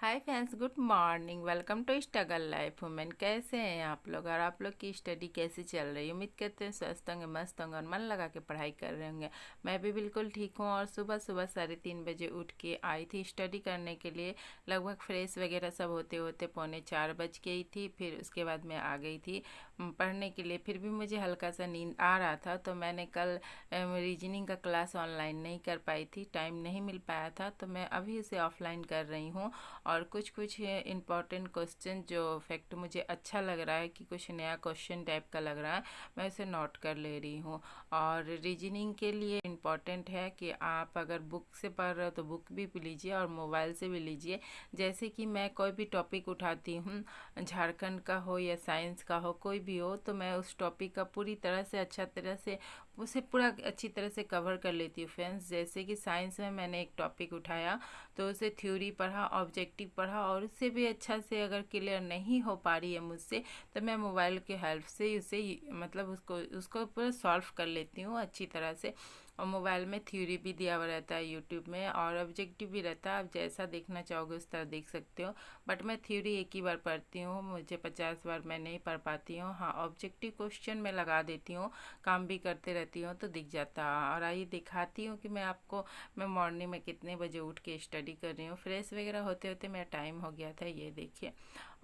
Hi friends, good morning. Welcome to struggle life women. कैसे हैं आप लोग और आप लोग की स्टडी कैसी चल रही है? उम्मीद करते हैं स्वस्थ होंगे, मस्त होंगे और मन लगा के पढ़ाई कर रहे होंगे। मैं भी बिल्कुल ठीक हूँ और सुबह सुबह 3:30 बजे उठ के आई थी स्टडी करने के लिए। लगभग फ्रेश वगैरह सब होते होते 3:45 बज गई थी। फिर उसके बाद मैं आ गई थी पढ़ने के लिए। फिर भी मुझे हल्का सा नींद आ रहा था, तो मैंने कल रीजनिंग का क्लास ऑनलाइन नहीं कर पाई थी, टाइम नहीं मिल पाया था, तो मैं अभी इसे ऑफलाइन कर रही हूँ। और कुछ कुछ इम्पॉर्टेंट क्वेश्चन जो फैक्ट मुझे अच्छा लग रहा है कि कुछ नया क्वेश्चन टाइप का लग रहा है, मैं उसे नोट कर ले रही हूँ। और रीजनिंग के लिए इम्पॉर्टेंट है कि आप अगर बुक से पढ़ रहे हो तो बुक भी लीजिए और मोबाइल से भी लीजिए। जैसे कि मैं कोई भी टॉपिक उठाती हूँ, झारखंड का हो या साइंस का हो, कोई भी हो, तो मैं उस टॉपिक का पूरी तरह से अच्छा तरह से उसे पूरा अच्छी तरह से कवर कर लेती हूँ फ्रेंड्स। जैसे कि साइंस में मैंने एक टॉपिक उठाया तो उसे थ्योरी पढ़ा, ऑब्जेक्टिव पढ़ा, और उससे भी अच्छा से अगर क्लियर नहीं हो पा रही है मुझसे, तो मैं मोबाइल के हेल्प से उसे मतलब उसको उसको पूरा सॉल्व कर लेती हूँ अच्छी तरह से। और मोबाइल में थ्योरी भी दिया हुआ रहता है यूट्यूब में, और ऑब्जेक्टिव भी रहता है। आप जैसा देखना चाहोगे उस तरह देख सकते हो। बट मैं थ्योरी एक ही बार पढ़ती हूँ, मुझे 50 बार मैं नहीं पढ़ पाती हूँ। हाँ, ऑब्जेक्टिव क्वेश्चन मैं लगा देती हूँ, काम भी करते रहती हूँ तो दिख जाता है। और आइए दिखाती हूँ कि मैं मॉर्निंग में कितने बजे उठ के स्टडी कर रही हूँ। फ्रेश वगैरह होते होते मेरा टाइम हो गया था, ये देखिए।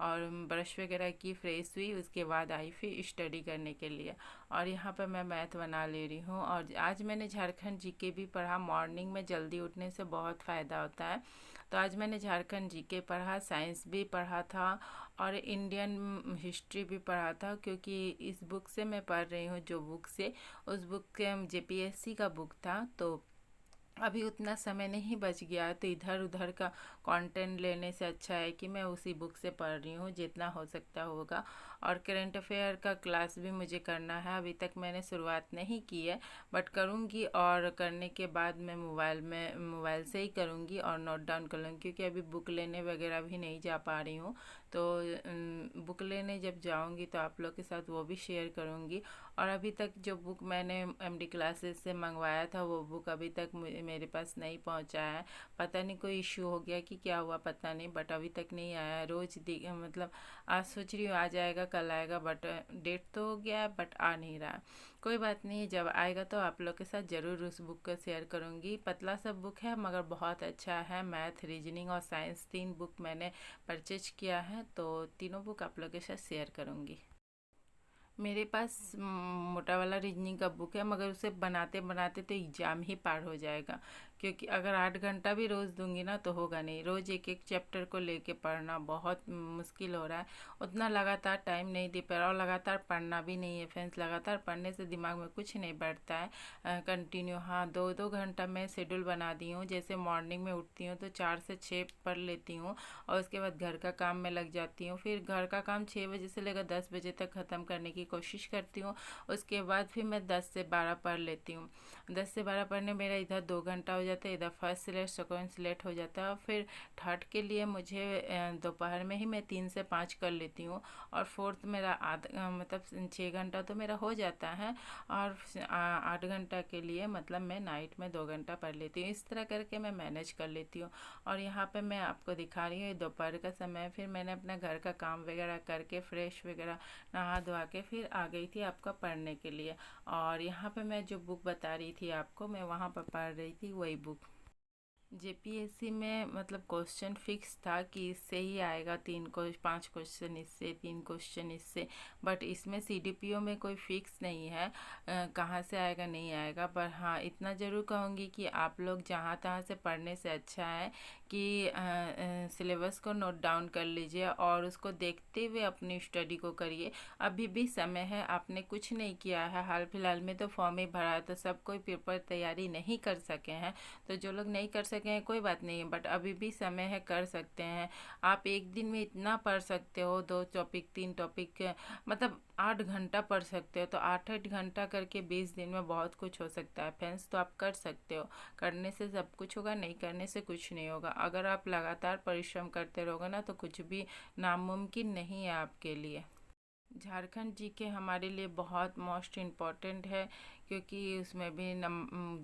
और ब्रश वगैरह की, फ्रेश हुई, उसके बाद आई फिर स्टडी करने के लिए। और यहाँ पर मैं मैथ बना ले रही हूँ। और आज मैंने झारखंड जीके भी पढ़ा। मॉर्निंग में जल्दी उठने से बहुत फ़ायदा होता है। तो आज मैंने झारखंड जीके पढ़ा, साइंस भी पढ़ा था और इंडियन हिस्ट्री भी पढ़ा था, क्योंकि इस बुक से मैं पढ़ रही हूँ जो बुक से, उस बुक के जेपीएससी का बुक था। तो अभी उतना समय नहीं बच गया है, तो इधर उधर का कंटेंट लेने से अच्छा है कि मैं उसी बुक से पढ़ रही हूँ जितना हो सकता होगा। और करंट अफेयर का क्लास भी मुझे करना है, अभी तक मैंने शुरुआत नहीं की है, बट करूँगी। और करने के बाद मैं मोबाइल से ही करूँगी और नोट डाउन कर लूँगी, क्योंकि अभी बुक लेने वगैरह भी नहीं जा पा रही हूँ। तो बुक लेने जब जाऊँगी तो आप लोग के साथ वो भी शेयर करूँगी। और अभी तक जो बुक मैंने एमडी क्लासेस से मंगवाया था, वो बुक अभी तक मेरे पास नहीं पहुंचा है। पता नहीं कोई इश्यू हो गया कि क्या हुआ, पता नहीं, बट अभी तक नहीं आया है। रोज़ मतलब आज सोच रही हूँ आ जाएगा, कल आएगा, बट डेट तो हो गया है बट आ नहीं रहा। कोई बात नहीं, जब आएगा तो आप लोग के साथ ज़रूर उस बुक को शेयर करूँगी। पतला सा बुक है मगर बहुत अच्छा है। मैथ, रीजनिंग और साइंस 3 बुक मैंने परचेज किया है, तो तीनों बुक आप लोग के साथ शेयर करूँगी। मेरे पास मोटा वाला रीजनिंग का बुक है, मगर उसे बनाते बनाते तो एग्ज़ाम ही पार हो जाएगा। क्योंकि अगर 8 घंटा भी रोज़ दूंगी ना तो होगा नहीं। रोज़ एक एक चैप्टर को लेके पढ़ना बहुत मुश्किल हो रहा है। उतना लगातार टाइम नहीं दे पा रहा, और लगातार पढ़ना भी नहीं है फ्रेंड्स। लगातार पढ़ने से दिमाग में कुछ नहीं बैठता है कंटिन्यू। हाँ, 2-2 घंटा मैं शेड्यूल बना दी हूँ। जैसे मॉर्निंग में उठती हूँ तो 4 से 6 पढ़ लेती हूँ, और उसके बाद घर का काम में लग जाती हूँ। फिर घर का काम 6 बजे से लेकर 10 बजे तक ख़त्म करने की कोशिश करती हूँ। उसके बाद फिर मैं 10 से 12 पढ़ लेती हूँ। 10 से 12 पढ़ने मेरा इधर 2 घंटा हो जाता है, इधर फर्स्ट सिलेट सेकेंड सिलेट हो जाता है। और फिर थर्ड के लिए मुझे दोपहर में ही मैं 3 से 5 कर लेती हूँ। और फोर्थ मेरा मतलब 6 घंटा तो मेरा हो जाता है। और 8 घंटा के लिए मतलब मैं नाइट में 2 घंटा पढ़ लेती हूँ। इस तरह करके मैं मैनेज कर लेती हूँ। और यहाँ पे मैं आपको दिखा रही हूँ, ये दोपहर का समय। फिर मैंने अपना घर का काम वगैरह करके फ्रेश वगैरह नहा धोवा के फिर आ गई थी आपका पढ़ने के लिए। और यहाँ पे मैं जो बुक बता रही थी आपको, मैं वहाँ पर पढ़ रही थी वही बुक। जेपीएससी में मतलब क्वेश्चन फिक्स था कि इससे ही आएगा, 5 क्वेश्चन इससे, 3 क्वेश्चन इससे। बट इसमें सीडीपीओ में कोई फिक्स नहीं है कहाँ से आएगा नहीं आएगा। पर हाँ, इतना ज़रूर कहूँगी कि आप लोग जहाँ तहाँ से पढ़ने से अच्छा है कि सिलेबस को नोट डाउन कर लीजिए और उसको देखते हुए अपनी स्टडी को करिए। अभी भी समय है, आपने कुछ नहीं किया है। हाल फिलहाल में तो फॉर्म ही भरा है, तो सब कोई पेपर तैयारी नहीं कर सके हैं। तो जो लोग नहीं कर सके हैं कोई बात नहीं है, बट अभी भी समय है, कर सकते हैं। आप एक दिन में इतना पढ़ सकते हो, 2 टॉपिक 3 टॉपिक, मतलब 8 घंटा पढ़ सकते हो। तो 8-8 घंटा करके 20 दिन में बहुत कुछ हो सकता है फ्रेंड्स। तो आप कर सकते हो। करने से सब कुछ होगा, नहीं करने से कुछ नहीं होगा। अगर आप लगातार परिश्रम करते रहोगे ना तो कुछ भी नामुमकिन नहीं है आपके लिए। झारखंड जीके हमारे लिए बहुत मोस्ट इम्पॉर्टेंट है, क्योंकि उसमें भी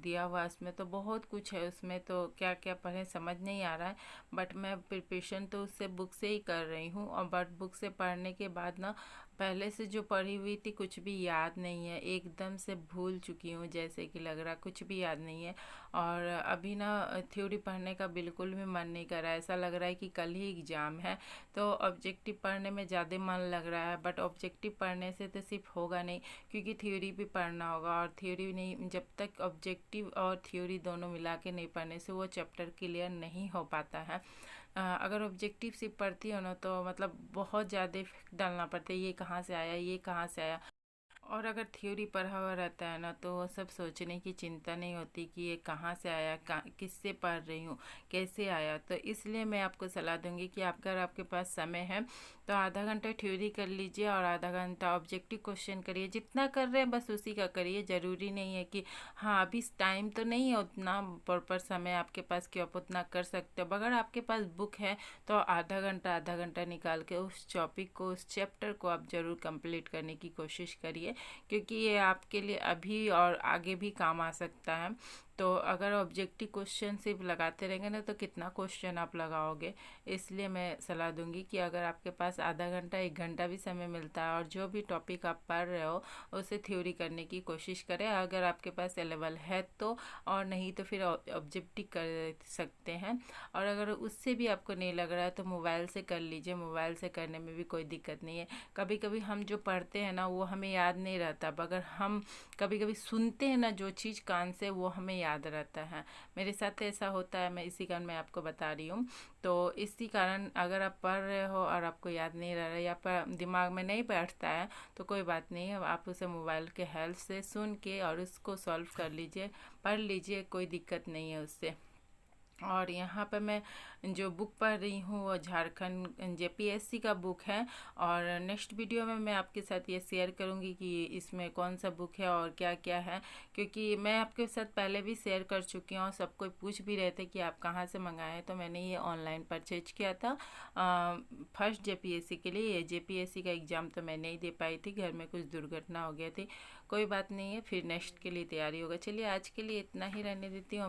दिया हुआ, उसमें तो बहुत कुछ है, उसमें तो क्या क्या पढ़ें समझ नहीं आ रहा है। बट मैं प्रिपरेशन तो उससे बुक से ही कर रही हूँ, और बट बुक से पढ़ने के बाद ना पहले से जो पढ़ी हुई थी कुछ भी याद नहीं है, एकदम से भूल चुकी हूँ, जैसे कि लग रहा कुछ भी याद नहीं है। और अभी ना थ्योरी पढ़ने का बिल्कुल भी मन नहीं कर रहा है, ऐसा लग रहा है कि कल ही एग्ज़ाम है। तो ऑब्जेक्टिव पढ़ने में ज़्यादा मन लग रहा है, बट ऑब्जेक्टिव पढ़ने से तो सिर्फ होगा नहीं, क्योंकि थ्योरी भी पढ़ना होगा। और थ्योरी नहीं, जब तक ऑब्जेक्टिव और थ्योरी दोनों मिला के नहीं पढ़ने से वो चैप्टर क्लियर नहीं हो पाता है। अगर ऑब्जेक्टिव सिर्फ पढ़ती हो ना तो मतलब बहुत ज़्यादा डालना पड़ता है, ये कहाँ से आया, ये कहाँ से आया। और अगर थ्योरी पढ़ा हुआ रहता है ना तो वो सब सोचने की चिंता नहीं होती कि ये कहाँ से आया, किससे पढ़ रही हूँ, कैसे आया। तो इसलिए मैं आपको सलाह दूंगी कि अगर आपके पास समय है तो आधा घंटा थ्योरी कर लीजिए और आधा घंटा ऑब्जेक्टिव क्वेश्चन करिए। जितना कर रहे हैं बस उसी का करिए, ज़रूरी नहीं है कि हाँ अभी टाइम तो नहीं है उतना प्रॉपर समय आपके पास कि आप उतना कर सकते हो। अगर आपके पास बुक है तो आधा घंटा निकाल के उस टॉपिक को, उस चैप्टर को आप ज़रूर कंप्लीट करने की कोशिश करिए, क्योंकि ये आपके लिए अभी और आगे भी काम आ सकता है। तो अगर ऑब्जेक्टिव क्वेश्चन सिर्फ लगाते रहेंगे ना तो कितना क्वेश्चन आप लगाओगे। इसलिए मैं सलाह दूंगी कि अगर आपके पास आधा घंटा 1 घंटा भी समय मिलता है और जो भी टॉपिक आप पढ़ रहे हो उसे थ्योरी करने की कोशिश करें, अगर आपके पास अवेलेबल है तो। और नहीं तो फिर ऑब्जेक्टिव कर सकते हैं। और अगर उससे भी आपको नहीं लग रहा है तो मोबाइल से कर लीजिए, मोबाइल से करने में भी कोई दिक्कत नहीं है। कभी कभी हम जो पढ़ते हैं ना वो हमें याद नहीं रहता, अगर हम कभी कभी सुनते हैं ना जो चीज़ कान से, वो हमें याद रहता है। मेरे साथ ऐसा होता है, मैं इसी कारण मैं आपको बता रही हूँ। तो इसी कारण अगर आप पढ़ रहे हो और आपको याद नहीं रह रहा है या दिमाग में नहीं बैठता है तो कोई बात नहीं है, आप उसे मोबाइल के हेल्प से सुन के और उसको सॉल्व कर लीजिए, पढ़ लीजिए, कोई दिक्कत नहीं है उससे। और यहाँ पर मैं जो बुक पढ़ रही हूँ वो झारखंड जेपीएससी का बुक है। और नेक्स्ट वीडियो में मैं आपके साथ ये शेयर करूँगी कि इसमें कौन सा बुक है और क्या क्या है, क्योंकि मैं आपके साथ पहले भी शेयर कर चुकी हूँ और सब कोई पूछ भी रहे थे कि आप कहाँ से मंगाए हैं। तो मैंने ये ऑनलाइन परचेज किया था फर्स्ट जेपीएससी के लिए। ये जेपीएससी का एग्ज़ाम तो मैं नहीं दे पाई थी, घर में कुछ दुर्घटना हो गया थी। कोई बात नहीं है, फिर नेक्स्ट के लिए तैयारी होगा। चलिए आज के लिए इतना ही रहने देती हूँ।